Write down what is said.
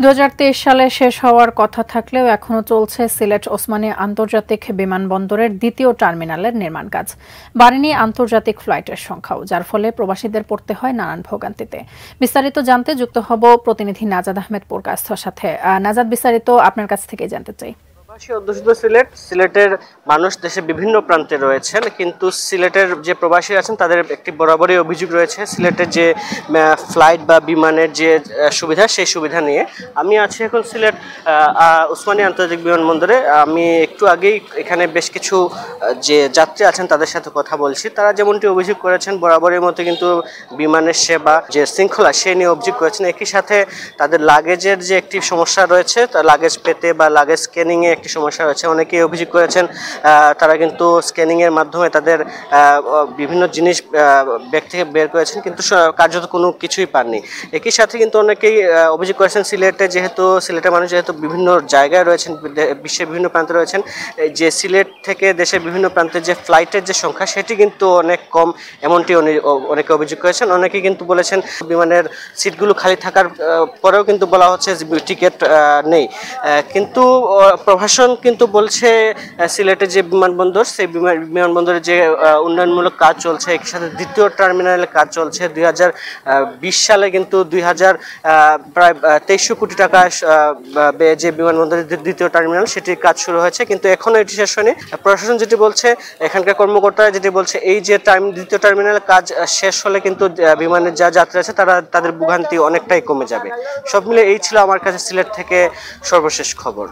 ২০২৩ সালে শেষ হওয়ার কথা থাকলেও এখনো চলছে সিলেট ওসমানী আন্তর্জাতিক বিমানবন্দরের দ্বিতীয় টার্মিনালের নির্মাণ কাজ। বাড়েনি আন্তর্জাতিক ফ্লাইটের সংখ্যাও, যার ফলে প্রবাসীদের পড়তে হয় নানান ভোগান্তিতে। বিস্তারিত জানতে যুক্ত হব প্রতিনিধি নাজাদ আহমেদ পোরকাস্তর সাথে। নাজাদ, বিস্তারিত আপনার কাছ থেকে জানতে চাই। প্রবাসী অধ্যুষিত সিলেটের মানুষ দেশের বিভিন্ন প্রান্তে রয়েছেন, কিন্তু সিলেটের যে প্রবাসী আছেন তাদের একটি বরাবরই অভিযোগ রয়েছে সিলেটের যে ফ্লাইট বা বিমানের যে সুবিধা, সেই সুবিধা নিয়ে। আমি আছি এখন সিলেট ওসমানী আন্তর্জাতিক বিমানবন্দরে। আমি একটু আগেই এখানে বেশ কিছু যে যাত্রী আছেন তাদের সাথে কথা বলছি। তারা যেমনটি অভিযোগ করেছেন, বরাবরের মতো কিন্তু বিমানের সেবা যে শৃঙ্খলা সে নিয়ে অভিযোগ করেছেন। একই সাথে তাদের লাগেজের যে একটি সমস্যা রয়েছে, লাগেজ পেতে বা লাগেজ স্ক্যানিংয়ে একটি সমস্যা রয়েছে। অনেকেই অভিযোগ করেছেন তারা কিন্তু স্ক্যানিংয়ের মাধ্যমে তাদের বিভিন্ন জিনিস ব্যাগ থেকে বের করেছেন, কিন্তু কার্যত কোনো কিছুই পাননি। একই সাথে কিন্তু অনেকেই অভিযোগ করেছেন সিলেটের মানুষ যেহেতু বিভিন্ন জায়গায় রয়েছেন, বিশ্বের বিভিন্ন প্রান্তে রয়েছেন, যে সিলেট থেকে দেশের বিভিন্ন প্রান্তে যে ফ্লাইটের যে সংখ্যা সেটি কিন্তু অনেক কম, এমনটি অনেকে অভিযোগ করেছেন। অনেকে কিন্তু বলেছেন বিমানের সিটগুলো খালি থাকার পরেও কিন্তু বলা হচ্ছে টিকিট নেই। কিন্তু প্রশাসন কিন্তু বলছে সিলেটের যে বিমানবন্দর, সেই বিমানবন্দরে যে উন্নয়নমূলক কাজ চলছে, এর সাথে দ্বিতীয় টার্মিনালের কাজ চলছে। 2020 সালে কিন্তু প্রায় 2300 কোটি টাকা যে বিমানবন্দরের দ্বিতীয় টার্মিনাল, সেটির কাজ শুরু হয়েছে, কিন্তু এখনো এটি শেষ হয়নি। প্রশাসন যেটি বলছে, এখানকার কর্মকর্তারা যেটি বলছে, এই যে দ্বিতীয় টার্মিনালের কাজ শেষ হলে কিন্তু বিমানের যা যাত্রী আছে তাদের ভোগান্তি অনেকটাই কমে যাবে। সব মিলে এই ছিল আমার কাছে সিলেট থেকে সর্বশেষ খবর।